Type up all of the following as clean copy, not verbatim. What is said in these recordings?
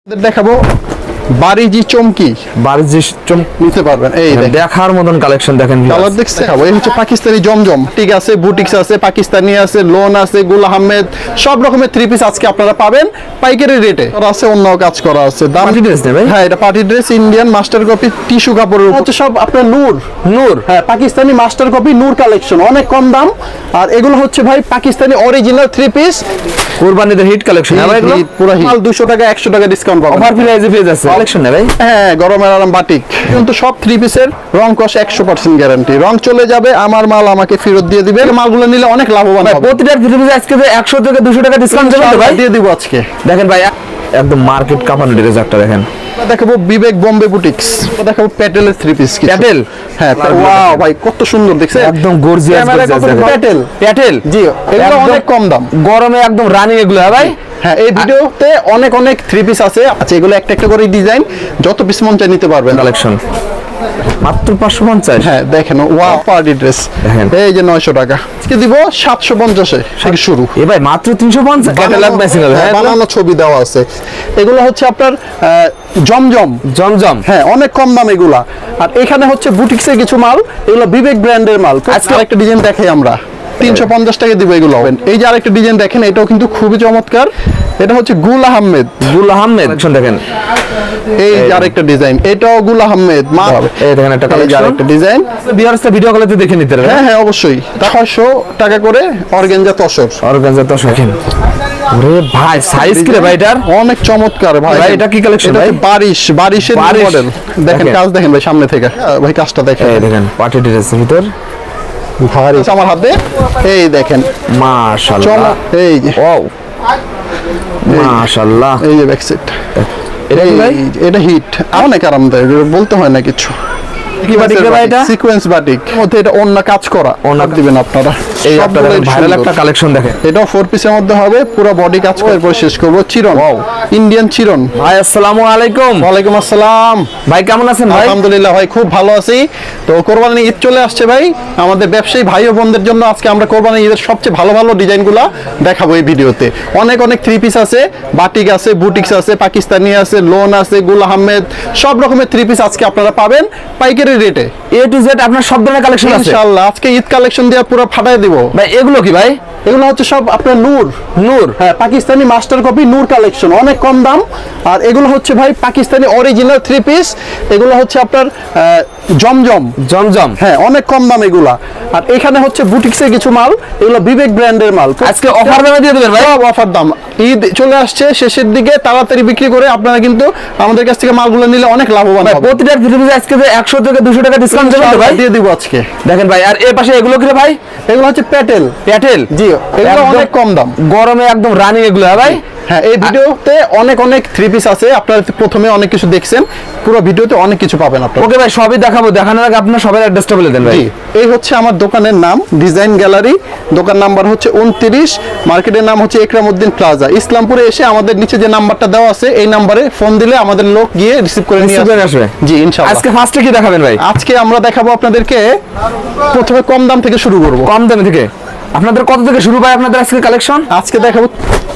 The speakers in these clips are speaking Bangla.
দেখাবো বারিজি চমকি নিতে পারবেন। এই দেখার মতন কালেকশন দেখেন, কালার দেখছে। এই হচ্ছে পাকিস্তানি জমজম, ঠিক আছে, বুটিক্স আছে, পাকিস্তানি আছে, লোন আছে, গুল আহমেদ, সব রকমের থ্রি পিস আজকে আপনারা পাবেন পাইকারি রেটে। আছে অন্য কাজ করা আছে, দাম ড্রেস নেবে। হ্যাঁ, এটা party dress, Indian master copy tissue কাপড়ের হচ্ছে সব আপনার নূর। হ্যাঁ, Pakistani master copy Noor collection, অনেক কম দাম। আর এগুলো হচ্ছে ভাই পাকিস্তানি অরিজিনাল থ্রি পিস, কুরবানিদের হিট কালেকশন। পুরো হিট, 200 টাকা 100 টাকা ডিসকাউন্ট পাবেন। অফার প্রাইসে পেয়ে যাচ্ছে কালেকশন নেবে। হ্যাঁ, গরমের আরাম বাটিক, কিন্তু সব থ্রি পিসের রং কষ 100% গ্যারান্টি। রং চলে যাবে, আমার মাল আমাকে ফেরত দিয়ে দিবে। মালগুলো নিলে অনেক লাভবান হবে। প্রতিটা থ্রি পিসে আজকে 100 থেকে 200 টাকা ডিসকাউন্ট দেবেন তো ভাই? দিয়ে দিব আজকে। দেখেন ভাই, একদম মার্কেট কাঁপানো ড্রেস একটা দেখেন। দেখাবো বিবেক বোম্বে বুটিক্স, দেখাবো প্যাটেলের থ্রি পিস। প্যাটেল? হ্যাঁ, ওয়াও ভাই কত সুন্দর দেখছেন, একদম গর্জিয়াস প্যাটেল। জি, এগুলো অনেক কম দাম, গরমে একদম রানিং এগুলো। হ্যাঁ ভাই, হ্যাঁ, এই ভিডিওতে অনেক থ্রি পিস আছে। আচ্ছা, এগুলো একটা একটা করে ডিজাইন, যত পিস মন চাই নিতে পারবেন। কালেকশন মাত্র 550। হ্যাঁ, দেখেন ওয়াও পার্টি ড্রেস, এই যে 900 টাকা। আজকে দিব 750 থেকে শুরু। এ ভাই মাত্র 350, ক্যাটালগ ম্যাচিং হবে। হ্যাঁ, বানানো ছবি দেওয়া আছে। এগুলো হচ্ছে আপনার জমজম। হ্যাঁ, অনেক কম দাম এগুলা। আর এখানে হচ্ছে বুটিক্সের কিছু মাল, এগুলো বিবেক ব্র্যান্ডের মাল। আজকে আরেকটা ডিজাইন দেখাই আমরা, 350 টাকা দিব এগুলো। এই যে আরেকটা ডিজাইন দেখেন, এটাও কিন্তু খুবই চমৎকার। এটা হচ্ছে গুল আহমেদ দেখেন। এই যে আরেকটা ডিজাইন, এটাও গুল আহমেদ। এই দেখেন একটা কালেকশন, আরেকটা ডিজাইন। ভিউয়ার্সরা ভিডিও কলেতে দেখে নিতে পারবেন। হ্যাঁ, অবশ্যই। 600 টাকা করে অর্গানজা তসর। দেখেন। ওরে ভাই, সাইজ কি রে ভাই এটার? অনেক চমৎকার ভাই। এটা কি কালেকশন ভাই? বারিশের মডেল। দেখেন কাজ দেখেন ভাই সামনে থেকে। ভাই কাজটা দেখেন। এই দেখেন পার্টি ড্রেসের ভিতর ভারী আমার হাতে। এই দেখেন মাশাআল্লাহ, এই যে ওয়াও মাশাআল্লাহ। এই যে ব্যাক সাইড, এটা হিট, অনেক আরামদায়ক, বলতে হয় না কিছু। কি বাটিক রে ভাই এটা? সিকোয়েন্স বাটিক, মধ্যে এটা অন্য কাজ করা, অন্য দিবেন আপনারা। এই আপনারা ভাইরাল একটা কালেকশন দেখেন। এটাও 4 পিসের মধ্যে হবে, পুরো বডি কাজ করে। এরপর শেষ করব চিরন, ইন্ডিয়ান চিরন। ভাই আসসালামু আলাইকুম। ওয়ালাইকুম আসসালাম। ভাই কেমন আছেন ভাই? আলহামদুলিল্লাহ ভাই, খুব ভালো আছি। তো কোরবানি ঈদ চলে আসছে ভাই, আমাদের ব্যবসায়ী ভাই ও বোনদের জন্য আজকে আমরা কোরবানি ঈদের সবচেয়ে ভালো ভালো ডিজাইনগুলো দেখাবো এই ভিডিওতে। অনেক থ্রি পিস আছে, বাটিক আছে, বুটিক্স আছে, পাকিস্তানি আছে, লোন আছে, গুল আহমেদ, সব রকমের থ্রি পিস আজকে আপনারা পাবেন পাইকারি রেটে। এ টু জেড আপনার সব ধরনের কালেকশন আছে ইনশাআল্লাহ। আজকে ঈদ কালেকশন দিয়ে পুরো ফাটাই দিব ভাই। এগুলো কি ভাই? এগুলো হচ্ছে সব আপনার নূর। হ্যাঁ, Pakistani master copy Noor collection, অনেক কম দাম। আর এগুলো হচ্ছে ভাই পাকিস্তানি অরিজিনাল থ্রি পিস। এগুলো হচ্ছে আপনার জমজম। হ্যাঁ, অনেক কম দাম এগুলা। আর এখানে হচ্ছে বুটিক্সের কিছু মাল, এগুলো বিবেক ব্র্যান্ডের মাল। আজকে অফার দামে দিয়ে দেবেন ভাই? সব অফার দাম। ঈদ চলে আসছে শেষের দিকে, তাড়াতাড়ি বিক্রি করে আপনারা কিন্তু আমাদের কাছ থেকে মালগুলো নিলে অনেক লাভবান হবে। প্রতিটা ভিডিওতে আজকে 100 থেকে 200 টাকা ডিসকাউন্ট দেবেন তো ভাই? দিয়ে দিব আজকে। দেখেন ভাই, আর এর পাশে এগুলো কি রে ভাই? এগুলো হচ্ছে প্যাটেল। জি, এগুলো অনেক কম দাম, গরমে একদম রানিং এগুলো। হ্যাঁ ভাই। হ্যাঁ, এই ভিডিওতে অনেক থ্রি পিস আছে। আপনারা প্রথমে অনেক কিছু দেখছেন, পুরো ভিডিওতে অনেক কিছু পাবেন আপনারা। ওকে ভাই, সবই দেখাবো। দেখানোর আগে আপনার সবার অ্যাড্রেসটা বলে দেন ভাই। এই হচ্ছে আমার দোকানের নাম, ডিজাইন গ্যালারি। দোকান নাম্বার হচ্ছে 29, মার্কেটের নাম হচ্ছে একরামউদ্দিন প্লাজা। ইসলামপুরে এসে আমাদের নিচে যে নাম্বারটা দেওয়া আছে, এই নাম্বারে ফোন দিলে আমাদের লোক গিয়ে রিসিভ করে নিয়ে আসবে। জি ইনশাআল্লাহ। আজকে ফার্স্টে কি দেখাবেন ভাই? আজকে আমরা দেখাবো আপনাদেরকে, প্রথমে কম দাম থেকে শুরু করব। কম দাম থেকে আপনাদের কত থেকে শুরু ভাই আপনাদের আজকে কালেকশন? আজকে দেখাবো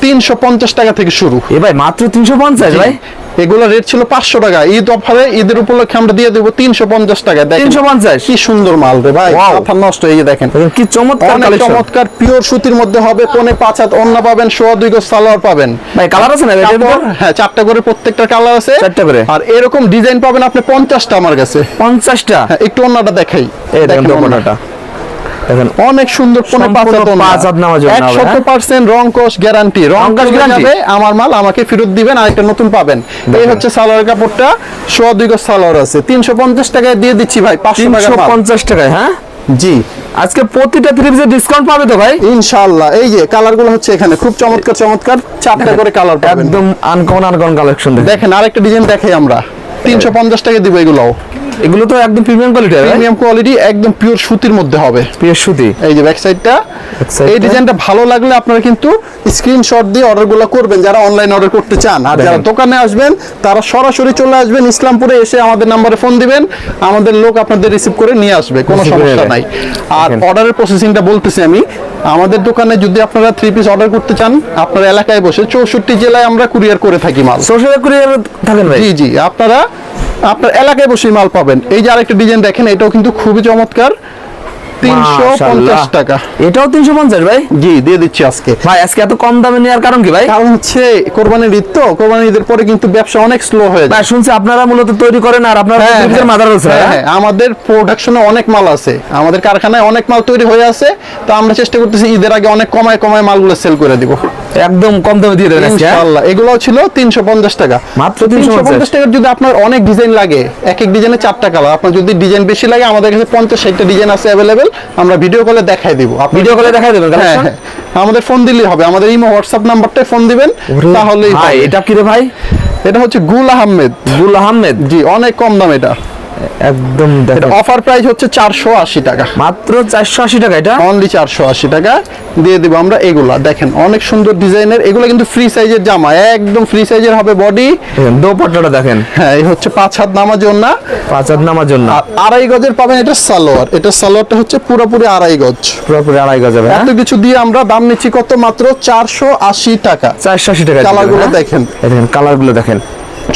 350 টাকা থেকে শুরু। এ ভাই মাত্র 350 ভাই? এগুলো রেট ছিল 500 টাকা। ঈদ অফারে, ঈদের উপলক্ষে আমরা দিয়ে দেবো 350 টাকা। 350? কি সুন্দর মাল রে ভাই, মাথা নষ্ট। এই যে দেখেন কি চমৎকার কালেকশন, চমৎকার পিওর সুতির মধ্যে হবে। 5.5 হাত ওন্না পাবেন, 2.5 গজ সালোয়ার পাবেন। ভাই কালার আছে না? হ্যাঁ, 4টা করে, প্রত্যেকটা কালার আছে 4টা করে। আর এরকম ডিজাইন পাবেন আপনি 50টা আমার কাছে। 50টা? হ্যাঁ, একটু ওন্নাটা দেখাই। এই দেখেন ওন্নাটা, দেখেন অনেক সুন্দর। 5.5 হাত নামাজ 100% রং কোশ গ্যারান্টি। রং কোশ গ্যারান্টি, আমার মাল আমাকে ফেরত দিবেন, আর একটা নতুন পাবেন। এই হচ্ছে সালোয়ার কাপড়টা, 2.5 গজ সালোয়ার আছে। 350 টাকায় দিয়ে দিচ্ছি ভাই, 500 টাকা। 350 টাকায়? হ্যাঁ জি। আজকে প্রতিটা থ্রি পিসে ডিসকাউন্ট পাবে তো ভাই? ইনশাআল্লাহ। এই যে কালারগুলো হচ্ছে এখানে খুব চমৎকার 4টা করে কালার পাবেন, একদম আনকমন কালেকশন। দেখেন আরেকটা ডিজাইন দেখাই আমরা, 350 টাকা দিব এগুলো। এগুলো তো একদম প্রিমিয়াম কোয়ালিটি, প্রিমিয়াম কোয়ালিটি, একদম পিওর সুতির মধ্যে হবে, পিওর সুতি। এই যে ব্যাক সাইডটা, এই ডিজাইনটা ভালো লাগলে আপনারা কিন্তু স্ক্রিনশট দিয়ে অর্ডারগুলো করবেন যারা অনলাইন অর্ডার করতে চান। আর যারা দোকানে আসবেন তারা সরাসরি চলে আসবেন ইসলামপুরে, এসে আমাদের নাম্বারে ফোন দিবেন, আমাদের লোক আপনাদের রিসিভ করে নিয়ে আসবে, কোনো সমস্যা নাই। আর অর্ডারের প্রসেসিংটা বলতেছি আমি, আমাদের দোকানে যদি আপনারা 3 পিস অর্ডার করতে চান আপনার এলাকায় বসে 64 জেলায় আমরা কুরিয়ার করে থাকি মাল। সোশ্যাল কুরিয়ার থাকেন ভাই? জি জি, আপনারা আপনার এলাকায় বসেই মাল পাবেন। এই যে আরেকটা ডিজাইন দেখেন, এটাও কিন্তু খুবই চমৎকার, 350 টাকা। এটাও 350 ভাই? জি, দিয়ে দিচ্ছি আজকে। ভাই আজকে এত কম দামে নেওয়ার কারণ কি ভাই? কারণ হচ্ছে কোরবানির ঈদ তো, কোরবানির ঈদের পরে কিন্তু ব্যবসা অনেক স্লো হয়ে যায়। ভাই শুনছি আপনারা মূলত তৈরি করেন আর আপনারা মাদার আছে। হ্যাঁ, আমাদের প্রোডাকশনে অনেক মাল আছে, আমাদের কারখানায় অনেক মাল তৈরি হয়ে আছে, তো আমরা চেষ্টা করতেছি ঈদের আগে অনেক কমায় কমায় মালগুলো সেল করে দিব, একদম কম দামে দিয়ে দেবেন ইনশাআল্লাহ। এগুলো ছিল 350 টাকা মাত্র। 350 টাকার যদি আপনার অনেক ডিজাইন লাগে, এক এক ডিজাইনে 4টা কালার, আপনার যদি ডিজাইন বেশি লাগে আমাদের কাছে 50-60টা ডিজাইন আছে अवेलेबल, আমরা ভিডিও কলে দেখাই দিব। ভিডিও কলে দেখাই দেবেন? হ্যাঁ, আমাদের ফোন দিলেই হবে, আমাদের ইমো হোয়াটসঅ্যাপ নাম্বারটায় ফোন দিবেন তাহলেই। ভাই এটা কি রে ভাই? এটা হচ্ছে গুল আহমেদ। গুল আহমেদ? জি, অনেক কম দাম এটা, একদম এটা অফার প্রাইস হচ্ছে 480 টাকা, মাত্র 480 টাকা। এটা অনলি 480 টাকা দিয়ে দিব আমরা। এগুলা দেখেন অনেক সুন্দর ডিজাইনের, এগুলো কিন্তু ফ্রি সাইজের জামা, একদম ফ্রি সাইজের হবে বডি। দোপাট্টাটা দেখেন, হ্যাঁ এই হচ্ছে 5 হাত নামার জন্য, 5 হাত নামার জন্য। আর 2.5 গজের পাবেন এটা সালোয়ার, এটা সালোয়ারটা হচ্ছে পুরোপুরি 2.5 গজ, পুরোপুরি 2.5 গজ হবে। এত কিছু দিয়ে আমরা দাম নিচ্ছি কত? মাত্র 480 টাকা। 480 টাকা। কালারগুলো দেখেন, দেখেন কালারগুলো দেখেন,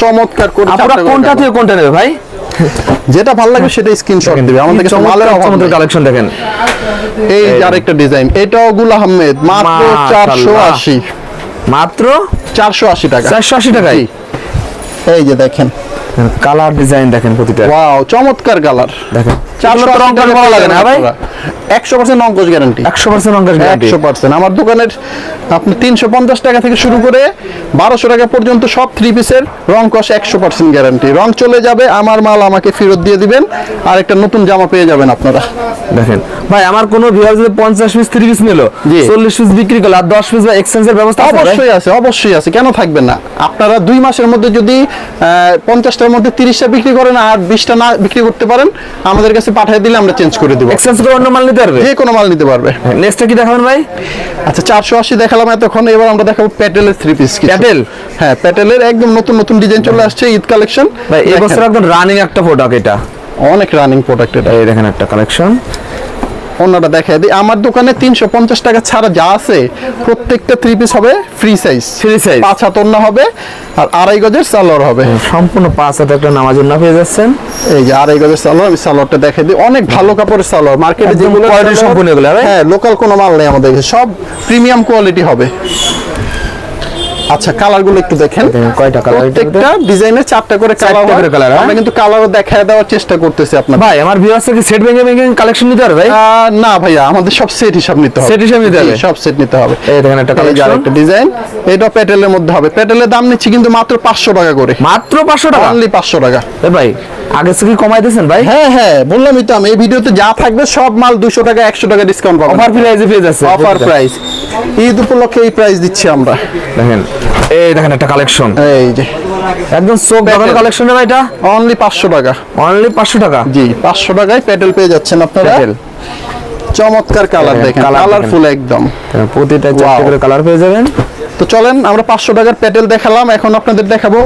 চমৎকার করে। আপনারা কোনটা থেকে কোনটা নেবে ভাই? যেটা ভালো লাগে সেটা স্ক্রিনশট দিবে, আমাদের কাছে মালের অভাব নেই। কালেকশন দেখেন, এই আরেকটা ডিজাইন, এটাও গুল আহমেদ, মাত্র 480, মাত্র 480 টাকা। 480 টাকায়। এই যে দেখেন কালার ডিজাইন দেখেন প্রতিটা, ওয়াও চমৎকার কালার দেখেন। 480 রং টাকা ভালো লাগে না ভাই? 100% অঙ্কশ গ্যারান্টি, 100% অঙ্কশ গ্যারান্টি। 100%। আমার দোকানের আপনি 350 টাকা থেকে শুরু করে 1200 টাকা পর্যন্ত সব 3 পিসের রং কষ 100% গ্যারান্টি। রং চলে যাবে আমার মাল আমাকে ফেরত দিয়ে দিবেন, আর একটা নতুন জামা পেয়ে যাবেন আপনারা। দেখেন ভাই, আমার কোন ভিউয়ার যদি 50 পিস 3 পিস নিলো, 40 পিস বিক্রি করলো, আর 10 পিস বা এক্সচেঞ্জের ব্যবস্থা আছে? অবশ্যই আছে, অবশ্যই আছে, কেন থাকবে না। আপনারা 2 মাসের মধ্যে যদি 50টার মধ্যে 30টা বিক্রি করেন আর 20টা না বিক্রি করতে পারেন, আমাদের কাছে পাঠিয়ে দিলে আমরা চেঞ্জ করে দিব। এক্সচেঞ্জ করে অন্য মাল নিতে পারবে, যে কোনো মাল নিতে পারবে। নেক্সট কি দেখাবেন ভাই? আচ্ছা 480 দেখালাম এতক্ষণ, এবার আমরা দেখাবো প্যাটেলের 3 পিস। প্যাটেল? হ্যাঁ, প্যাটেলের একদম নতুন নতুন ডিজাইন চলে আসছে, ঈদ কালেকশন। ভাই এই বছর একদম রানিং একটা প্রোডাক্ট, এটা অনেক রানিং প্রোডাক্ট। এটা এই দেখেন একটা কালেকশন, অন্যটা দেখাই দিই। আমার দোকানে 350 টাকা ছাড়া যা আছে প্রত্যেকটা 3 পিস হবে ফ্রি সাইজ, 5 হাত ওন্না হবে আর 2.5 গজের সালোয়ার হবে। সম্পূর্ণ 5 হাত একটা নামাজের না পেয়ে যাচ্ছেন। এই যে 2.5 গজের সালোয়ার, আমি সালোয়ারটা দেখাই দিই। অনেক ভালো কাপড়ের সালোয়ার, মার্কেটে যেগুলো কোয়ালিটি সম্পূর্ণ এগুলো। হ্যাঁ, লোকাল কোনো মাল নেই আমাদের কাছে, সব প্রিমিয়াম কোয়ালিটি হবে। আচ্ছা কালারগুলো একটু দেখেন, কয়টা কালার? প্রত্যেকটা ডিজাইনের 4টা করে কালার। আমরা কিন্তু কালারও দেখায় দেওয়ার চেষ্টা করতেছি আপনাদের। ভাই আমার ভিউয়ার্সরা কি সেট ভেঙে ভেঙে কালেকশন নিতে পারবে ভাই? না ভাইয়া, আমাদের সব সেট হিসাব নিতে হবে। সেট হিসাব নিতে হবে, সব সেট নিতে হবে। এই দেখেন একটা কালেকশন, একটা ডিজাইন, এটা প্যাটেলের মধ্যে হবে। প্যাটেলের দাম নিচ্ছি কিন্তু মাত্র 500 টাকা করে, মাত্র 500 টাকা, অনলি 500 টাকা। এ ভাই আগে থেকে কমাই দিয়েছেন ভাই? হ্যাঁ হ্যাঁ, বললামই তো আমি, এই ভিডিওতে যা থাকবে সব মাল 200 টাকা 100 টাকা ডিসকাউন্ট পাবেন। অফার প্রাইসে পেয়ে যাচ্ছে, অফার প্রাইস, ঈদ উপলক্ষে এই প্রাইস দিচ্ছি আমরা। দেখেন এই দেখেন একটা কালেকশন, এই যে একদম চোখ লাগানো কালেকশন ভাই, এটা অনলি 500 টাকা, অনলি 500 টাকা। জি 500 টাকায় প্যাটেল পেয়ে যাচ্ছেন আপনারা। চমৎকার কালার দেখেন, কালারফুল একদম, প্রতিটা 4টা করে কালার পেয়ে যাবেন। তো চলেন আমরা 500 টাকার প্যাটেল দেখালাম, এখন আপনাদের দেখাবো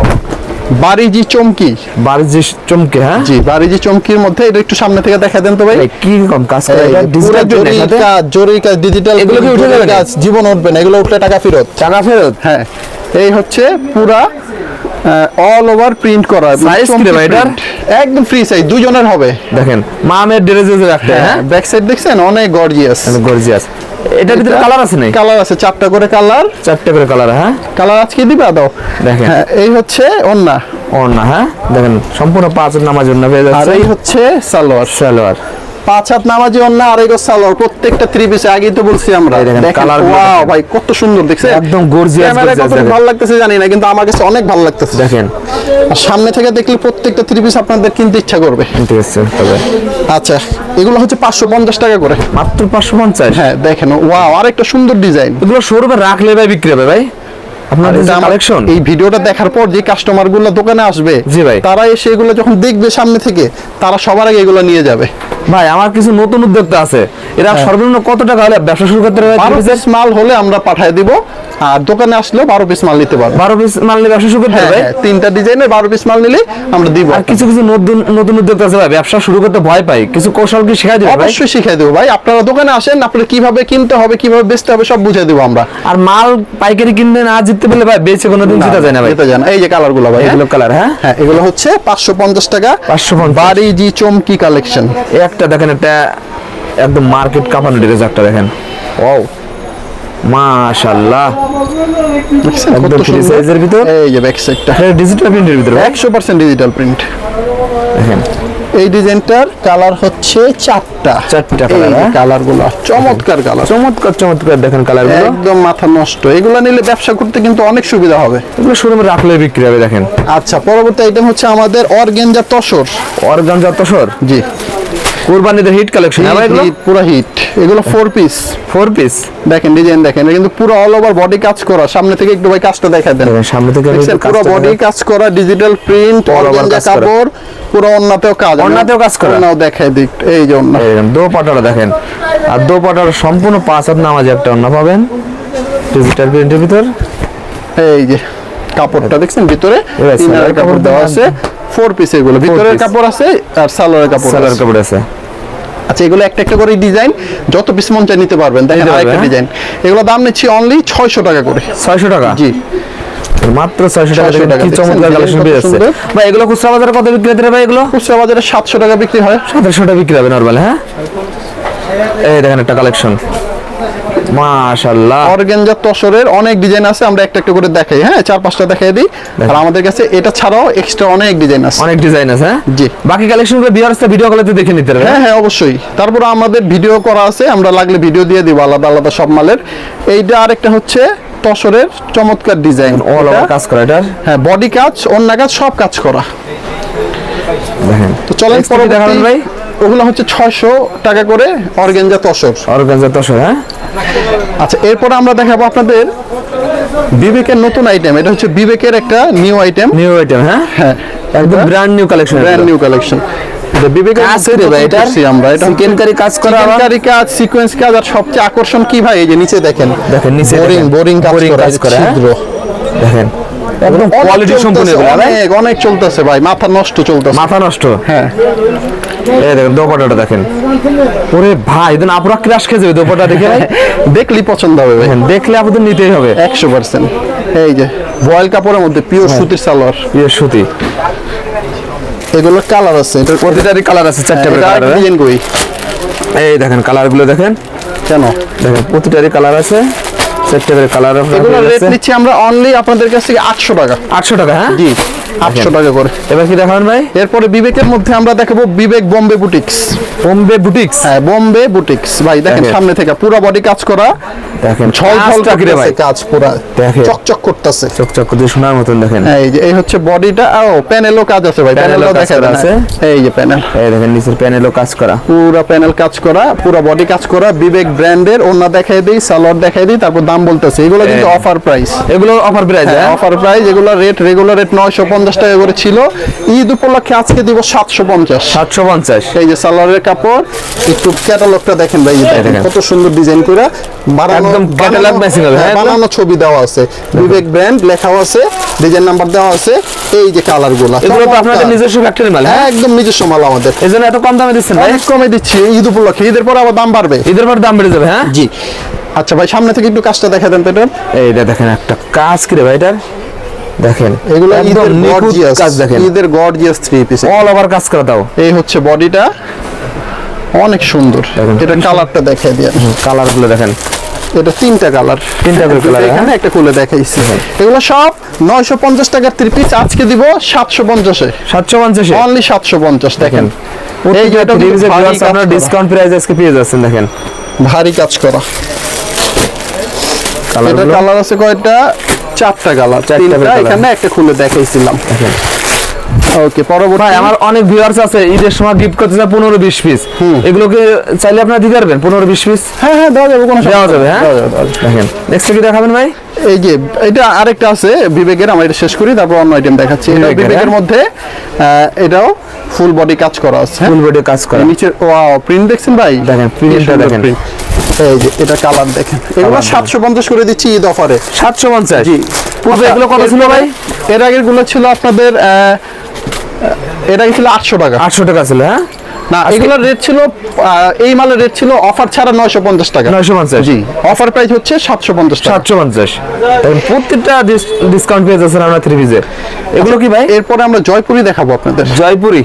বারিজি চমকি। বারিজি চমকি? হ্যাঁ জি, বারিজি চমকির মধ্যে এটা একটু সামনে থেকে দেখা দেন তো ভাই। কি রকম কাজ করে এটা? ডিজিটাল জরি কাজ, ডিজিটাল। এগুলো কি উঠে যাবে? কাজ জীবন উঠবে না, এগুলো উঠলে টাকা ফেরত। টাকা ফেরত? হ্যাঁ, এই হচ্ছে পুরা অল ওভার প্রিন্ট করা। সাইজ কি রে ভাই এটার? একদম ফ্রি সাইজ, দুজনের হবে। দেখেন মামের ড্রেসেস রাখতে। হ্যাঁ, ব্যাক সাইড দেখছেন অনেক গর্জিয়াস, গর্জিয়াস। এটার ভিতরে কালার আছে নাকি? কালার আছে 4টা করে কালার, 4টা করে কালার। হ্যাঁ, কালার আজকে দিবা দাও। দেখেন এই হচ্ছে ওন্না, ওন্না। হ্যাঁ দেখেন সম্পূর্ণ 5 হাত নামার জন্য পেয়ে যাচ্ছে। আর এই হচ্ছে সালোয়ার, সালোয়ার 5 হাত নামাজি ওন্না, 2.5 গজ সালোয়ার। প্রত্যেকটা 3 পিসে আগেই তো বলছি আমরা। দেখেন কালার, ওয়াও ভাই কত সুন্দর দেখছেন, একদম গর্জিয়াস। ক্যামেরায় কত ভালো লাগতেছে জানি না, কিন্তু আমার কাছে অনেক ভালো লাগতেছে। দেখেন আর সামনে থেকে দেখলে প্রত্যেকটা 3 পিস আপনাদের কিনতে ইচ্ছা করবে। ঠিক আছে তবে। আচ্ছা এগুলো হচ্ছে 550 টাকা করে, মাত্র 550? হ্যাঁ দেখেন ওয়াও, আরেকটা সুন্দর ডিজাইন। এগুলো শোরুমে রাখলে ভাই বিক্রি হবে ভাই? আপনাদের যে কালেকশন, এই ভিডিওটা দেখার পর যে কাস্টমার গুলো দোকানে আসবে, জি ভাই, তারা এসে এগুলো যখন দেখবে সামনে থেকে, তারা সবার আগে এগুলো নিয়ে যাবে। ভাই আমার কিছু নতুন উদ্যোক্তা আছে, এরা সর্বনিম্ন কত টাকা হলে ব্যবসা শুরু করতে পারবে? 12 পিস মাল হলে আমরা পাঠিয়ে দিব, আর দোকানে আসলেও 12 পিস মাল নিতে পারবে। 12 পিস মাল নিয়ে ব্যবসা শুরু করতে পারবে। তিনটা ডিজাইনের 12 পিস মাল নিলে আমরা দিব। আর কিছু কিছু নতুন নতুন উদ্যোক্তা আছে ভাই, ব্যবসা শুরু করতে ভয় পায়, কিছু কৌশল কি শেখাই দিবে ভাই? অবশ্যই শিখাই দেবো ভাই, আপনারা দোকানে আসেন, আপনারা কিভাবে কিনতে হবে, কিভাবে বেচতে হবে সব বুঝিয়ে দেবো আমরা। আর মাল পাইকারি কিনতে না জিততে পারলে ভাই বেচে কোনোদিন জিতা যায় না ভাই। জিতা যায় না। এই যে কালার গুলো ভাই, এগুলো কালার, হ্যাঁ হ্যাঁ এগুলো হচ্ছে 550 টাকা। 550 বাড়ি জি চমকি কালেকশন। একটা দেখেন, একটা একদম মার্কেট কাঁপানো ড্রেস একটা দেখেন, ওয়াও মাশাআল্লাহ, একদম ফ্রি সাইজের ভিতর। এই যে ব্যাক সাইডটা ডিজিটাল প্রিন্টের ভিতর 100% ডিজিটাল প্রিন্ট। দেখেন এই ডিজাইনটার কালার হচ্ছে চারটা কালার, কালার গুলো চমৎকার কালার, চমৎকার চমৎকার দেখেন কালার গুলো, একদম মাথা নষ্ট। এগুলো নিলে ব্যবসা করতে কিন্তু অনেক সুবিধা হবে, এগুলো শোরুমে রাখলে বিক্রি হবে। দেখেন আচ্ছা, পরবর্তী আইটেম হচ্ছে আমাদের অর্গানজা তসর। অর্গানজা তসর, জি কুরবানিদের হিট কালেকশন, পুরো হিট। এগুলো 4 পিস, 4 পিস। দেখেন ডিজাইন দেখেন, এটা কিন্তু পুরো অল ওভার বডি কাজ করা। সামনে থেকে একটু ভাই কাজটা দেখায় দেন। সামনে থেকে পুরো বডি কাজ করা, ডিজিটাল প্রিন্ট, অর্গানজা কাপড়, পুরো ওন্নাতেও কাজ, ওন্নাতেও কাজ করা। ওন্নাও দেখায় দিক, এই যে ওন্না, দোপাট্টাটা দেখেন, আর দোপাট্টার সম্পূর্ণ 5 হাত নামাজে একটা ওন্না পাবেন ডিজিটাল প্রিন্টের ভিতর। এই যে কাপড়টা দেখছেন, ভিতরে ইনারের কাপড় দেওয়া আছে। 4 পিস এগুলো, ভিতরের কাপড় আছে আর সালোয়ারের কাপড় আছে। আচ্ছা, এগুলো একটা একটা করে ডিজাইন, যত পিস মন চাই নিতে পারবেন। দেখেন আরেকটা ডিজাইন, এগুলো দাম নিচ্ছি অনলি 600 টাকা করে। 600 টাকা? জি মাত্র 600 টাকা। কি চমৎকার কালেকশন পেয়ে যাচ্ছে ভাই। এগুলো খুচরা বাজারে কত বিক্রি হতে ভাই? এগুলো খুচরা বাজারে 700 টাকা বিক্রি হয়। 700 টাকা বিক্রি হবে নরমাল, হ্যাঁ। এই দেখেন একটা কালেকশন, মাশাআল্লাহ। অর্গানজা তসরের অনেক ডিজাইন আছে, আমরা একটা একটা করে দেখাই, হ্যাঁ 4-5টা দেখাই দিই। আর আমাদের কাছে এটা ছাড়াও এক্সট্রা অনেক ডিজাইন আছে, অনেক ডিজাইন আছে, হ্যাঁ। জি, বাকি কালেকশনগুলো ভিউয়ার্সরা ভিডিও কলেতে দেখে নিতে পারবে। হ্যাঁ হ্যাঁ অবশ্যই। তারপর আমাদের ভিডিও করা আছে, আমরা লাগলে ভিডিও দিয়ে দিব আলাদা আলাদা সব মালের। এইটা আরেকটা হচ্ছে তসরের চমৎকার ডিজাইন, অল ওভার কাজ করা এটা, হ্যাঁ বডি কাজ, ওন্না কাজ, সব কাজ করা। দেখেন তো চলেন পরে দেখাবেন ভাই। ওগুলো হচ্ছে 600 টাকা করে অর্গানজা তসর। অর্গানজা তসর, হ্যাঁ। আচ্ছা, এরপর আমরা দেখাবো আপনাদের বিবেকের নতুন আইটেম। এটা হচ্ছে বিবেকের একটা নিউ আইটেম, হ্যাঁ হ্যাঁ একদম brand new collection, brand new collection. বিবেকের আমরা এটা সিকোয়েন্সকারী কাজ করা, সিকোয়েন্সকারী কাজ, সিকোয়েন্স কাজ। আর সবচেয়ে আকর্ষণ কি ভাই, এই যে নিচে দেখেন, নিচে বোরিং কাজ করা, ছিদ্র দেখেন, একদম কোয়ালিটি সম্পূর্ণ। অনেক অনেক চলতেছে ভাই, মাথা নষ্ট চলতেছে, মাথা নষ্ট, হ্যাঁ। এই দেখেন দোপাট্টাটা দেখেন, ওরে ভাই দেন আপুরা ক্রাশ খেয়ে যাবে দোপাট্টা দেখে। দেখলি পছন্দ হবে ভাই, দেখলে আপনাদের নিতেই হবে 100%। এই যে ভয়েল কাপড়ের মধ্যে পিওর সুতির সালোয়ার, পিওর সুতি। এগুলোর কালার আছে, এটার প্রতিটারই কালার আছে, 4টা করে কালার। ডিজাইন কই, এই দেখেন কালারগুলো দেখেন, কেন দেখেন প্রতিটারই কালার আছে, 4টা করে কালার। এগুলো রেট নিচ্ছি আমরা অনলি আপনাদের কাছ থেকে 800 টাকা। 800 টাকা, হ্যাঁ জি 800 টাকা করে। এবার কি দেখাবেন ভাই? এরপরে বিবেকের মধ্যে আমরা দেখাবো বিবেক বোম্বে বুটিক্স। বোম্বে বুটিক্স, হ্যাঁ বোম্বে বুটিক্স ভাই, দেখেন সামনে থেকে পুরো বডি কাজ করা, দেখেন ঝলঝল করে ভাই কাজ, পুরো দেখেন চকচক করতেছে, চকচক করে সোনার মতন। দেখেন এই যে এই হচ্ছে বডিটা, ও প্যানেলও কাজ আছে ভাই, প্যানেলও দেখা যাচ্ছে, এই যে প্যানেল, এই দেখেন নিচের প্যানেলও কাজ করা, পুরো প্যানেল কাজ করা, পুরো বডি কাজ করা। বিবেক ব্র্যান্ডের, ওন্না দেখাই দিই, সালোয়ার দেখাই দিই, তারপর দাম বলতেছে। এগুলো কিন্তু অফার প্রাইস, এগুলো অফার প্রাইস, অফার প্রাইস। এগুলো রেট রেগুলার রেট 950 টাকা করে ছিল, ঈদ উপলক্ষে আজকে দিব 750। 750। এই যে সালোয়ারের কাপড়, একটু ক্যাটালগটা দেখেন ভাই, দেখেন কত সুন্দর ডিজাইন করে একদম ক্যাটালগ ম্যাচিং হবে, হ্যাঁ বানানো ছবি দেওয়া আছে, বিবেক ব্র্যান্ড লেখাও আছে, ডিজাইন নাম্বার দেওয়া আছে। এই যে কালারগুলো, এগুলো তো আপনাদের নিজস্ব ফ্যাক্টরি মাল, হ্যাঁ একদম নিজস্ব মাল আমাদের, এজন্য এত কম দামে দিচ্ছেন ভাই। অনেক কমে দিচ্ছি ঈদ উপলক্ষে, ঈদের পর আবার দাম বাড়বে, ঈদের পর দাম বেড়ে যাবে, হ্যাঁ জি। আচ্ছা ভাই, সামনে থেকে একটু কাজটা দেখা দেন তো এটার। এইটা দেখেন একটা কাজ কি রে ভাই এটার, দেখেন এগুলো ঈদের গর্জিয়াস কাজ, দেখেন ঈদের গর্জিয়াস 3 পিস অল ওভার কাজ করা। দাও এই হচ্ছে বডিটা, অনেক সুন্দর। এটা কালারটা দেখাই দিয়ে, কালারগুলো দেখেন, এটা 3টা কালার, 3টা কালার, এখানে একটা খুলে দেখাইছি। এগুলো সব 950 টাকার 3 পিস, আজকে দিব 750 এ, 750 এ অনলি 750। দেখেন এই যে এটা আপনারা ডিসকাউন্ট প্রাইস আজকে পেয়ে যাচ্ছেন, দেখেন ভারী কাজ করা। এটা কালার আছে কয়টা, 4টা কালার, 3টা এখানে একটা খুলে দেখাইছিলাম। ওকে, পরবর্তী ভাই আমার অনেক ভিউয়ার্স আছে ঈদের সময় গিফট করতে চায় 15-20 পিস, এগুলোকে চাইলে আপনারা দিতে পারবেন 15-20 পিস? হ্যাঁ হ্যাঁ, দেওয়া যাবে, কোনো দেওয়া যাবে। হ্যাঁ, দেওয়া যাবে, দেওয়া যাবে। দেখেন নেক্সট কি দেখাবেন ভাই? এই যে এটা আরেকটা আছে বিবেকের, আমরা এটা শেষ করি তারপর অন্য আইটেম দেখাচ্ছি। এটা বিবেকের, বিবেকের মধ্যে এটাও ফুল বডি কাজ করা আছে, ফুল বডি কাজ করা, নিচের ওয়াও প্রিন্ট দেখছেন ভাই, দেখেন প্রিন্টটা দেখেন। এই যে এটা কালার দেখেন, এগুলো 750 করে দিচ্ছি ঈদ অফারে। 750? জি। পূর্বে এগুলো কত ছিল ভাই? এর আগের গুলো ছিল আপনাদের এর আগে ছিল 800 টাকা। 800 টাকা ছিল। হ্যাঁ না, এগুলোর রেট ছিল এই মালের রেট ছিল অফার ছাড়া 950 টাকা। 950? জি, অফার প্রাইস হচ্ছে 750 টাকা। 750। দেখেন প্রত্যেকটা ডিসকাউন্ট পেয়ে যাচ্ছেন আমরা থ্রি পিসে। এগুলো কি ভাই? এরপরে আমরা জয়পুরি দেখাবো আপনাদের। জয়পুরি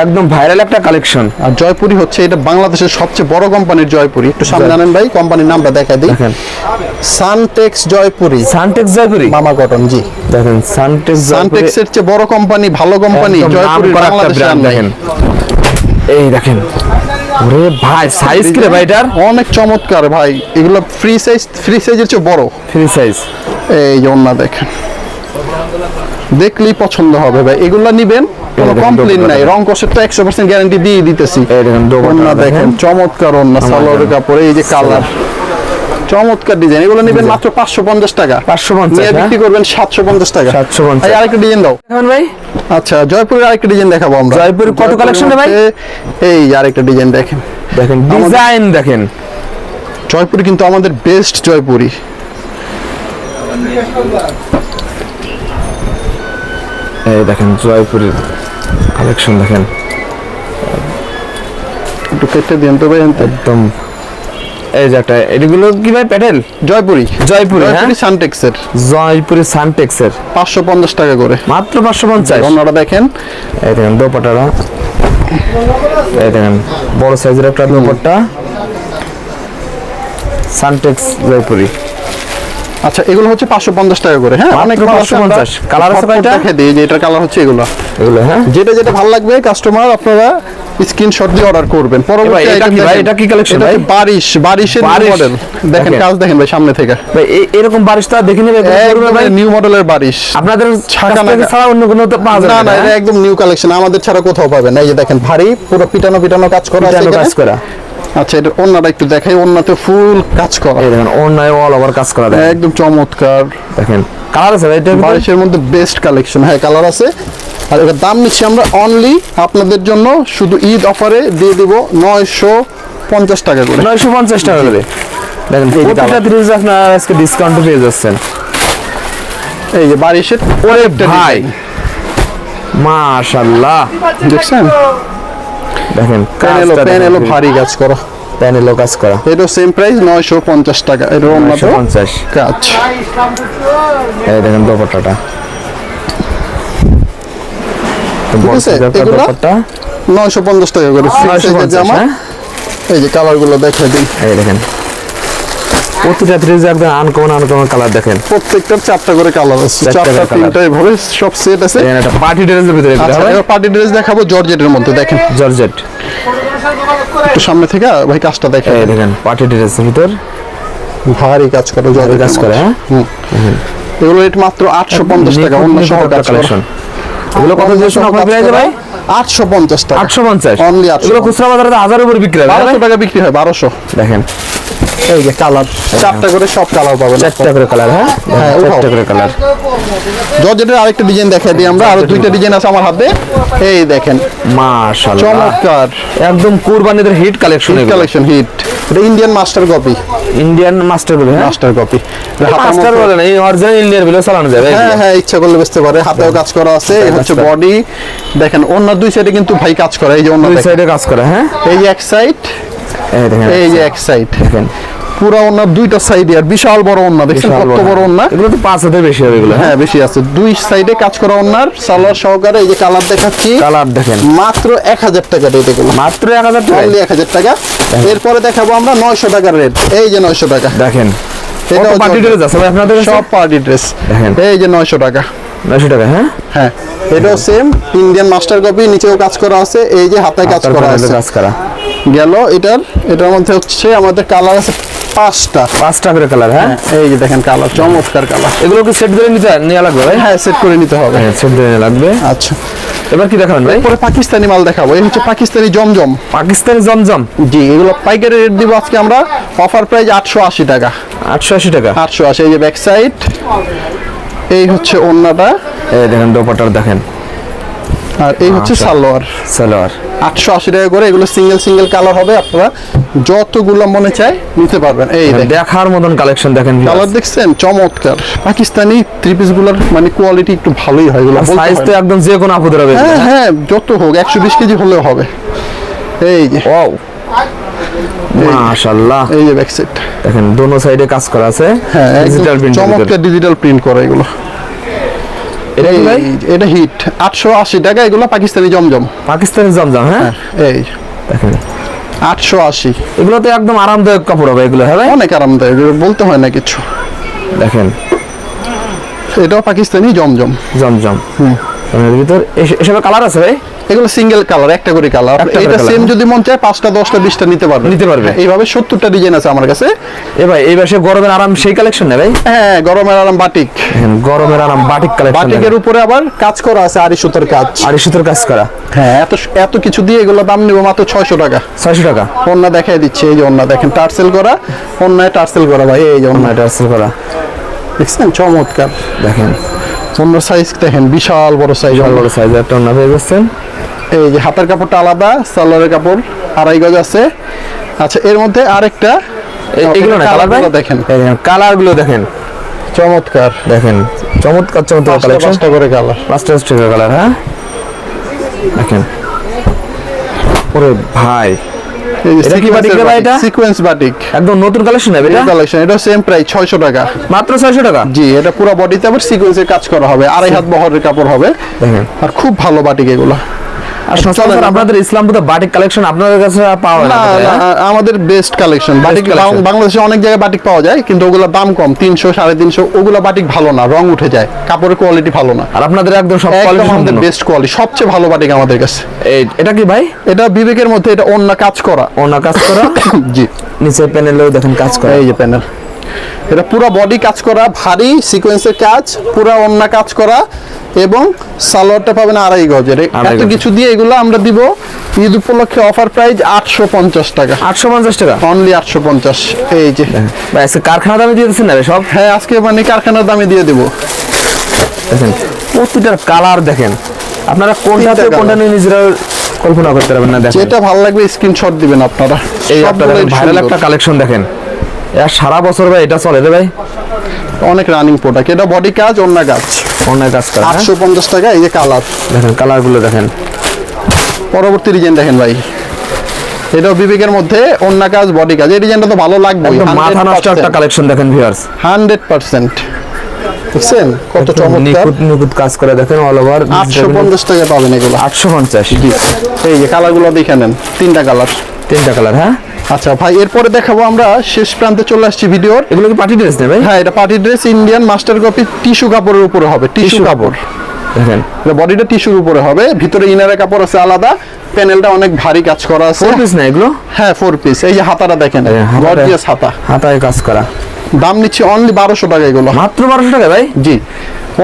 একদম ভাইরাল একটা কালেকশন। আর জয়পুরি হচ্ছে এটা বাংলাদেশের সবচেয়ে বড় কোম্পানির জয়পুরি। একটু সামনে জানেন ভাই, কোম্পানির নামটা দেখা দিই। দেখেন সানটেক্স জয়পুরি। সানটেক্স জয়পুরি, মামা কটন। জি, দেখেন সানটেক্স জয়পুরি, সানটেক্সের চেয়ে বড় কোম্পানি, ভালো কোম্পানি জয়পুরি বাংলাদেশে আর নাই। দেখেন এই দেখেন, ওরে ভাই সাইজ কি রে ভাই এটার? অনেক চমৎকার ভাই, এগুলো ফ্রি সাইজের চেয়ে বড়। Free size. এই যে ওন্না দেখেন, দেখলেই পছন্দ হবে ভাই, এগুলা নিবেন, কোনো দেখেন কমপ্লেইন দোপাট্টা নাই। রং কষের তো 100% গ্যারান্টি দিয়ে দিতেছি। এই দেখেন দোপাট্টা ওন্না দেখেন, চমৎকার ওন্না, সালোয়ারের কাপড়, এই যে কালার, চমৎকার ডিজাইন। এগুলো নিবেন মাত্র 550 টাকা। 550, নিয়ে বিক্রি করবেন 750 টাকা। 750। ভাই আরেকটা ডিজাইন দাও। দেখেন ভাই, আচ্ছা, জয়পুরের আরেকটা ডিজাইন দেখাবো আমরা। জয়পুরের কত কালেকশন রে ভাই? এই আরেকটা ডিজাইন দেখেন, দেখেন ডিজাইন দেখেন। জয়পুরি কিন্তু আমাদের বেস্ট জয়পুরি। এই দেখেন জয়পুরের কালেকশন দেখেন, একটু কেটে দিন তো ভাই। একদম এই যে একটা, এগুলো কি ভাই প্যাটেল? জয়পুরি, জয়পুরি, হ্যাঁ জয়পুরি সানটেক্সের জয়পুরি সানটেক্সের 550 টাকা করে, মাত্র 550। ওনারা দেখেন, এই দেখেন দোপাট্টাটা, এই দেখেন বড় সাইজের একটা দোপাট্টা, সানটেক্স জয়পুরি। আচ্ছা, এগুলো হচ্ছে 550 টাকা করে। হ্যাঁ, মাত্র অনেক মাল আছে, 550 কালার আছে কয়টা? দেখে দিই যে এটার কালার হচ্ছে এগুলো। এগুলো হ্যাঁ, যেটা যেটা ভালো লাগবে কাস্টমার আপনারা স্ক্রিনশট দিয়ে অর্ডার করবেন। পরবর্তী এটা item কি ভাই? দেখেন। এটা কি collection এটা ভাই? হচ্ছে বারিশের বারিশ। মডেল। দেখেন দেখেন। কাজ দেখেন ভাই সামনে থেকে, ভাই এরকম বারিশ তো আর দেখে নেবে ভাই। নিউ মডেলের বারিশ। আপনাদের ছাকা কাছ থেকে নাগা। ছাড়া অন্য কোনো তো পাওয়া যাবে না না। না, এটা একদম নিউ কালেকশন, আমাদের ছাড়া কোথাও পাবেন না। এই যে দেখেন ভারী, পুরো পিটানো পিটানো কাজ করা আছে পিটানো এখানে। কাজ করা। আচ্ছা, এটা ওন্নাটা একটু দেখাই, ওন্নাতে ফুল কাজ করা, এই দেখেন অন্যায় অল ওভার কাজ করা দেখেন। একদম চমৎকার। দেখেন কালার আছে ভাই এটা? বারিশের মধ্যে বেস্ট কালেকশন। হ্যাঁ, কালার আছে। আর এটার দাম নিচ্ছি আমরা অনলি আপনাদের জন্য শুধু ঈদ অফারে দিয়ে দিব 950 টাকা করে। 950 টাকা করে। দেখেন প্রত্যেকটা ড্রেস আপনারা আজকে ডিসকাউন্ট পেয়ে যাচ্ছেন। এই যে বারিশের ওরে ভাই মাশাআল্লাহ, দেখছেন, দেখেন প্যানেলও ভারী কাজ করা, প্যানেলও কাজ করা। এটা সেম প্রাইস 950 টাকা। এটা অন্য 950 কাজ। এই দেখেন দোপাট্টাটা, ঠিক আছে, এগুলো দোপাট্টা 950 টাকা করে ফ্রি সাইজের 950। জামা। হ্যাঁ এই যে কালারগুলো দেখে দিই, এই দেখেন প্রতিটা ড্রেস একদম আনকমন কালার দেখেন। প্রত্যেকটার 4টা করে কালার আছে, 4টা 4টা করে 3টা এভাবে সব সেট আছে। দেখেন একটা পার্টি ড্রেসের ভিতরে আচ্ছা, এবার পার্টি ড্রেস দেখাবো জর্জেটের মধ্যে। দেখেন জর্জেট, একটু সামনে থেকে ভাই কাজটা দেখেন, এই দেখেন পার্টি ড্রেসের ভিতর ভারী কাজ করে, জর্জেট কাজ করে। হ্যাঁ এগুলো রেট মাত্র 850 টাকা, অন্য সহকারে কালেকশন। এগুলো কত দিয়ে আপনার পেয়ে যাবে ভাই? 850 টাকা। 850 Only 850 এগুলো খুচরা বাজারে 1000 উপর বিক্রি হয়। 1200 টাকা বিক্রি হয়, 1200। দেখেন এই যে কালার, 4টা করে সব কালার পাবেন। 4টা করে কালার। হ্যাঁ হ্যাঁ, 4টা করে কালার। জর্জেটের আরেকটা ডিজাইন দেখাই দিই আমরা, আরো 2টা ডিজাইন আছে আমার হাতে। এই দেখেন মাশাআল্লাহ চমৎকার একদম কুরবানিদের হিট কালেকশন। Collection hit. এটা Indian master copy, Indian master বলে। হ্যাঁ মাস্টার কপি। মাস্টার বলে না, এই অরিজিনাল ইন্ডিয়ান বিলো চালানো যাবে। হ্যাঁ হ্যাঁ, ইচ্ছা করলে বেচতে পারে। হাতেও কাজ করা আছে, এই হচ্ছে বডি। দেখেন অন্য দুই সাইডে কিন্তু ভাই কাজ করে। এই যে অন্য দুই সাইডে কাজ করে। হ্যাঁ এই যে এক সাইড, এই দেখেন এই যে এক সাইড, দেখেন পুরো অন্য দুইটা সাইডে। আর বিশাল বড় অন্য, দেখছেন কত বড় অন্য। এগুলো তো 5000 বেশি হবে এগুলো। হ্যাঁ বেশি আছে, দুই সাইডে কাজ করা অন্যার সালোয়ার সহকারে। এই যে কালার দেখাচ্ছি, কালার দেখেন মাত্র 1000 টাকা রেট এগুলো, মাত্র 1000 টাকা। অনলি 1000 টাকা। এরপরে দেখাবো আমরা 900 টাকার রেট। এই যে 900 টাকা, দেখেন এটা কত পার্টি ড্রেস আছে ভাই আপনাদের কাছে? সব পার্টি ড্রেস। দেখেন এই যে 900 টাকা। 900 টাকা। হ্যাঁ হ্যাঁ, এটাও সেম ইন্ডিয়ান মাস্টার কপি, নিচেও কাজ করা আছে। এই যে হাতে কাজ করা আছে কাজ করা গেল। এটার মধ্যে হচ্ছে আমাদের কালার আছে 5টা করে কালার। হ্যাঁ, এই যে দেখেন কালার, চমৎকার কালার। এগুলো কি সেট করে নেওয়া লাগবে ভাই? হ্যাঁ, সেট করে নিতে হবে। হ্যাঁ, সেট করে নেওয়া লাগবে। আচ্ছা, এবার কি দেখাবেন ভাই? পরে পাকিস্তানি মাল দেখাবো। এই হচ্ছে পাকিস্তানি জমজম। পাকিস্তানি জমজম। জি, এগুলো পাইকারি রেট দিব আজকে আমরা, অফার প্রাইস 880 টাকা। 880 টাকা। 880। এই যে ব্যাক সাইড, এই হচ্ছে ওন্নাটা, এই দেখেন দোপাট্টার দেখেন, আর এই হচ্ছে সালোয়ার। 880 টাকা করে। এগুলো সিঙ্গেল কালার হবে, আপনারা যতগুলো মনে চায় নিতে পারবেন। এই দেখার মতন কালেকশন দেখেন, কালার দেখছেন, চমৎকার। পাকিস্তানি থ্রি পিস গুলোর মানে কোয়ালিটি একটু ভালোই হয়, এগুলো সাইজ তো একদম যে কোনো আপুদের হবে। হ্যাঁ হ্যাঁ, যত হোক 120 কেজি হলেও হবে। এই যে ওয়াও, মাশাআল্লাহ। এই যে ব্যাক সাইড দেখেন, দোনো সাইডে কাজ করা আছে। হ্যাঁ, ডিজিটাল প্রিন্ট, চমৎকার ডিজিটাল প্রিন্ট করা এগুলো। এটা কি ভাই? এটা হিট 880 টাকা। এগুলো পাকিস্তানি জমজম। পাকিস্তানি জমজম। হ্যাঁ, এই দেখেন 880। এগুলো তো একদম আরামদায়ক কাপড় হবে এগুলো। হ্যাঁ ভাই, অনেক আরামদায়ক, বলতে হয় না কিছু। দেখেন এটাও পাকিস্তানি জমজম। এর ভিতর এসবের কালার আছে ভাই? এগুলো সিঙ্গেল কালার, একটা করে কালার। এটা সেম যদি মন চায় 5টা 10টা 20টা নিতে পারবে। এইভাবে 70টা ডিজাইন আছে আমার কাছে। ভাই এই পাশে গরমের আরাম সেই কালেকশন না ভাই? হ্যাঁ, গরমের আরাম বাটিক। গরমের আরাম বাটিক কালেকশন। বাটিকের উপরে আবার কাজ করা আছে, আড়ি সুতার কাজ। কাজ করা। হ্যাঁ, এত কিছু দিয়ে এগুলো দাম নিব মাত্র 600 টাকা। 600 টাকা। ওন্না দেখাই দিচ্ছে, এই যে ওন্না দেখেন, টার্সেল করা। ওন্নায় টার্সেল করা ভাই, এই যে ওন্না টার্সেল করা। দেখছেন, চমৎকার। দেখেন ওন্নার সাইজ দেখেন, বিশাল বড় সাইজ। একটা ওন্না পেয়ে যাচ্ছেন। এই যে হাতার কাপড়টা আলাদা, সালোয়ারের কাপড় 2.5 গজ আছে। আচ্ছা, এর মধ্যে আরেকটা, এগুলো না কালার ভাই, দেখেন কালার গুলো দেখেন, চমৎকার। দেখেন চমৎকার কালেকশন। 5টা করে কালার, 5টা কালার। হ্যাঁ, দেখেন ওরে ভাই, এটা কি বাটিক ভাই? এটা সিকোয়েন্স বাটিক, একদম নতুন কালেকশন হবে এটা। কালেকশন, এটা সেম প্রাইস 600 টাকা। মাত্র 600 টাকা। জি, এটা পুরো বডিতে আবার সিকোয়েন্সের কাজ করা হবে, 2.5 হাত বহরের কাপড় হবে। দেখেন, আর খুব ভালো বাটিক এগুলো। আর সচরাচর আপনাদের ইসলামপুরে বাটিক কালেকশন আপনাদের কাছে পাওয়া যায় না? আমাদের বেস্ট কালেকশন বাটিক। বাংলাদেশে অনেক জায়গায় বাটিক পাওয়া যায়, কিন্তু ওগুলোর দাম কম, 300 350। ওগুলো বাটিক ভালো না, রং উঠে যায়, কাপড়ের কোয়ালিটি ভালো না। আর আপনাদের একদম সব কোয়ালিটি, আমাদের বেস্ট কোয়ালিটি, সবচেয়ে ভালো বাটিক আমাদের কাছে। এটা কি ভাই? এটা বিবেকের মধ্যে, এটা ওন্না কাজ করা। জি, নিচে প্যানেলেও দেখেন কাজ করা। এই যে প্যানেল, এটা পুরো বডি কাজ করা, ভারী সিকোয়েন্সের কাজ, পুরো ওন্না কাজ করা, এবং সালোয়ারটা পাবেন 2.5 গজের। এত কিছু দিয়ে এগুলো আমরা দিব ঈদ উপলক্ষে অফার প্রাইস 850 টাকা। 850 টাকা অনলি 850। এই যে ভাই, আজকে কারখানা দামে দিয়ে দিচ্ছেন না সব? হ্যাঁ, আজকে মানে কারখানার দামে দিয়ে দেব। দেখেন প্রতিটার কালার দেখেন, আপনারা কোনটা নিয়ে নিজেরা কল্পনা করতে পারবেন না। দেখেন, যেটা ভালো লাগবে স্ক্রিনশট দিবেন আপনারা। এই আপনারা ভাইরাল একটা কালেকশন দেখেন, এর সারা বছর ভাই এটা চলে রে ভাই। অনেক রানিং প্রোডাক্ট। এটা বডি কাজ, ওন্না কাজ, কাজ করা। 850 টাকা। এই যে কালার দেখেন, কালার গুলো দেখেন। পরবর্তী ডিজাইন দেখেন ভাই, এটাও বিবেকের মধ্যে, ওন্না কাজ, বডি কাজ। এই ডিজাইনটা তো ভালো লাগবে, মাথা নষ্ট একটা কালেকশন দেখেন ভিউয়ার্স, 100%। দেখছেন কত চমৎকার, নিখুঁত কাজ করে। দেখেন অল ওভার 850 টাকা পাবেন এগুলো। 850। এই যে কালারগুলো দেখে নেন, 3টা কালার। হ্যাঁ, আচ্ছা ভাই, এরপরে দেখাবো আমরা শেষ প্রান্তে চলে আসছি ভিডিওর। এগুলো কি পার্টি ড্রেস না ভাই? হ্যাঁ, এটা party dress, Indian master copy, tissue কাপড়ের উপরে হবে। টিস্যু কাপড় দেখেন, বডিটা টিস্যুর উপরে হবে, ভিতরে ইনারের কাপড় আছে আলাদা। প্যানেলটা অনেক ভারী কাজ করা আছে। 4 পিস না এগুলো? হ্যাঁ, 4 পিস। এই যে হাতাটা দেখেন, গর্জিয়াস হাতা, হাতায় কাজ করা। দাম নিচ্ছে অনলি 1200 টাকা এগুলো। মাত্র 1200 টাকা ভাই? জি।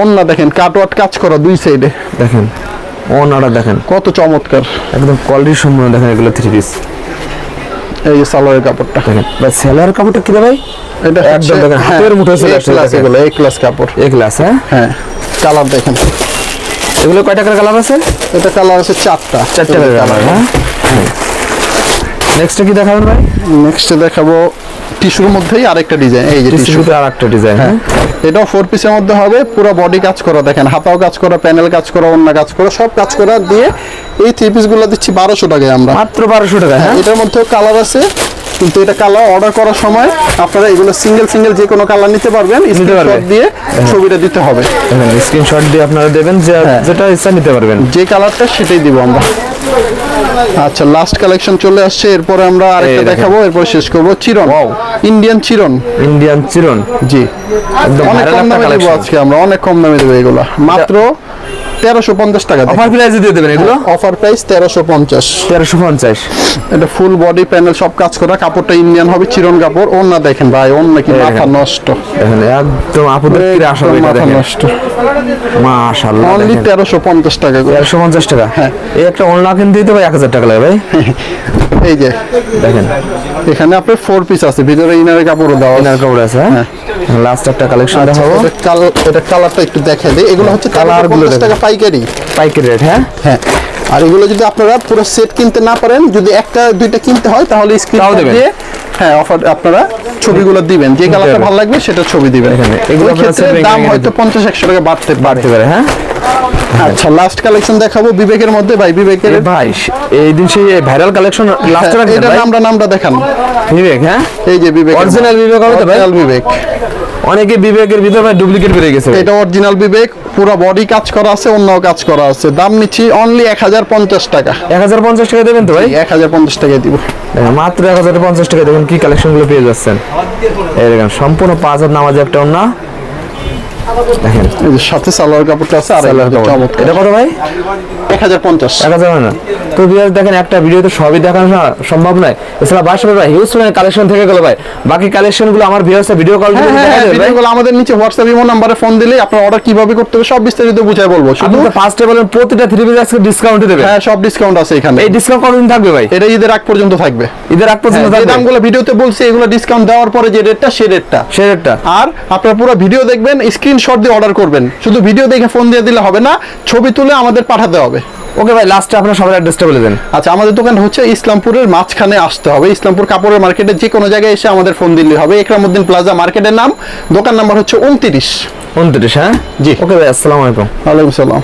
ওন্না দেখেন, কাটওয়ার্ক কাজ করা 2 সাইডে। দেখেন ওন্নাটা দেখেন কত চমৎকার, একদম কোয়ালিটি সম্পূর্ণ। দেখেন এগুলো 3 পিস। এই যে সালোয়ারের কাপড়টা দেখেন ভাই, সালোয়ার কাপড়টা কি রে ভাই? এটা একদম দেখেন হাতের মুঠোয় চলে আসছে এগুলো। এই ক্লাস কাপড়, এই ক্লাস। হ্যাঁ হ্যাঁ, কালার দেখেন। এগুলো কয়টা করে কালার আছে? এটা কালার আছে 4টা। 4টা করে কালার। হ্যাঁ, নেক্সট কি দেখাবেন ভাই? নেক্সট দেখাবো টিস্যুর মধ্যেই আরেকটা ডিজাইন। এই যে টিস্যুতে আরেকটা ডিজাইন। হ্যাঁ, এটাও 4 পিসের মধ্যে হবে, পুরো বডি কাজ করা। দেখেন, হাতাও কাজ করা, প্যানেল কাজ করা, ওন্না কাজ করা, সব কাজ করা দিয়ে এই 3 পিসগুলো দিচ্ছি 1200 টাকায় আমরা। মাত্র 1200 টাকা। হ্যাঁ, এটার মধ্যেও কালার আছে, কিন্তু এটা কালার অর্ডার করার সময় আপনারা এগুলো সিঙ্গেল যে কোনো কালার নিতে পারবেন। স্ক্রিনশট দিয়ে ছবিটা দিতে হবে। স্ক্রিনশট দিয়ে আপনারা দেবেন, যেটা ইচ্ছা নিতে পারবেন, যে কালারটা সেটাই দিব আমরা। আচ্ছা, লাস্ট কালেকশন চলে আসছে, এরপরে আমরা আরেকটা দেখাবো, এরপর শেষ করবো। চিরন, ইন্ডিয়ান চিরন। জি, একদম অনেক কম দামে দেবো আজকে আমরা, অনেক কম দামে দেবো এগুলো, মাত্র 1350 টাকা। অফার প্রাইসে দিয়ে দেবেন এগুলো? Offer price 1350। 1350। এটা ফুল বডি প্যানেল সব কাজ করা, কাপড়টা ইন্ডিয়ান হবে, চিরন কাপড়। ওন্না দেখেন ভাই, ওন্না কি মাথা নষ্ট, দেখেন একদম আপুদের কি আশা হবে, মাথা দেখেন নষ্ট। মাশাআল্লাহ, অনলি 1350 টাকা করে। 1350 টাকা। হ্যাঁ। এই একটা ওড়না কিনতে দিতে ভাই 1000 টাকা লাগে ভাই। এই যে দেখেন এখানে আপনার 4 পিস আছে, ভিতরে ইনারের কাপড়ও দেওয়া আছে। ইনার কাপড় আছে। হ্যাঁ, লাস্ট একটা কালেকশন দেখাবো। এটা কালারটা একটু দেখাই দেই। এগুলো হচ্ছে কালারগুলো 1350 টাকা পাইকারি। পাইকারি রেট। হ্যাঁ হ্যাঁ, আর এগুলো যদি আপনারা পুরো সেট কিনতে না পারেন, যদি একটা দুইটা কিনতে হয় তাহলে স্ক্রিনশট দেবেন। দিয়ে হ্যাঁ অফার আপনারা ছবিগুলো দিবেন, যে কালারটা দেবেন। ভালো লাগবে সেটা ছবি দিবেন। এখানে এগুলো ওই আপনারা ক্ষেত্রে set দাম ভেঙে হয়তো 50-100 টাকা বাড়তে বাড়তে পারে। হ্যাঁ আচ্ছা, লাস্ট কালেকশন দেখাবো বিবেকের মধ্যে ভাই। বিবেকের এ ভাই এই দিন সেই ভাইরাল কালেকশন লাস্টে রাখবেন এটা ভাই। নামটা দেখান। বিবেক। হ্যাঁ, এই যে বিবেক, অরিজিনাল বিবেক হবে তো ভাই? অরিজিনাল বিবেক। অনেকে বিবেকের ভিতরে ভাই ডুপ্লিকেট বেরিয়ে গেছে। এটা অরিজিনাল বিবেক, পুরো বডি কাজ করা আছে, অন্য কাজ করা আছে। দাম নিচ্ছি অনলি 1050 টাকা। 1050 টাকা দেবেন তো ভাই? 1050 টাকায় দিব। দেখেন, মাত্র 1050 টাকা। দেখুন কি কালেকশন গুলো পেয়ে যাচ্ছেন। এই দেখেন সম্পূর্ণ 5000 নামাজে একটা ওড়না। দেখেন এই যে সাথে সালোয়ার কাপড়টা আছে, আর সালোয়ার কাপড়। চমৎকার। এটা কত ভাই? 1050। 1000 হয় না তো ভিউয়ার্স, দেখেন একটা ভিডিওতে সবই দেখানো সম্ভব নয়। এছাড়া বাসায় ভাই হিউজ কালেকশন থেকে গেল ভাই। বাকি কালেকশন গুলো আমার ভিউয়ার্সরা ভিডিও কল দিয়ে দেখা যাবে ভাই। ভিডিওগুলো আমাদের নিচে হোয়াটসঅ্যাপ ইমো নম্বরে ফোন দিলে আপনার অর্ডার কিভাবে করতে হবে সব বিস্তারিত বুঝাই বলবো। শুধু আপনি তো ফার্স্টে বলেন প্রতিটা 3 পিস আজকে ডিসকাউন্টে দেবে। হ্যাঁ, সব ডিসকাউন্ট আছে এখানে। এই ডিসকাউন্ট কতদিন থাকবে ভাই? এটা ঈদের আগ পর্যন্ত থাকবে। ঈদের আগ পর্যন্ত যে থাকবে। দামগুলো ভিডিওতে বলছি এগুলো ডিসকাউন্ট দেওয়ার পরে যে রেটটা, সেই রেটটা। সেই রেটটা। আর আপনারা পুরো ভিডিও দেখবেন, স্ক্রিনশট দিয়ে অর্ডার করবেন। শুধু ভিডিও দেখে ফোন দিয়ে দিলে হবে না, ছবি তুলে আমাদের পাঠাতে হবে। ওকে ভাই, লাস্টে আপনার সবার অ্যাড্রেসটা বলে দেন। আচ্ছা, আমাদের দোকান হচ্ছে ইসলামপুরের মাঝখানে আসতে হবে। ইসলামপুর কাপড়ের মার্কেটে যে কোনো জায়গায় এসে আমাদের ফোন দিলে হবে। ইকরামউদ্দিন প্লাজা মার্কেটের নাম, দোকান নাম্বার হচ্ছে 29। 29। হ্যাঁ জি। ওকে ভাই, আসসালামু আলাইকুম। ওয়ালাইকুম সালাম।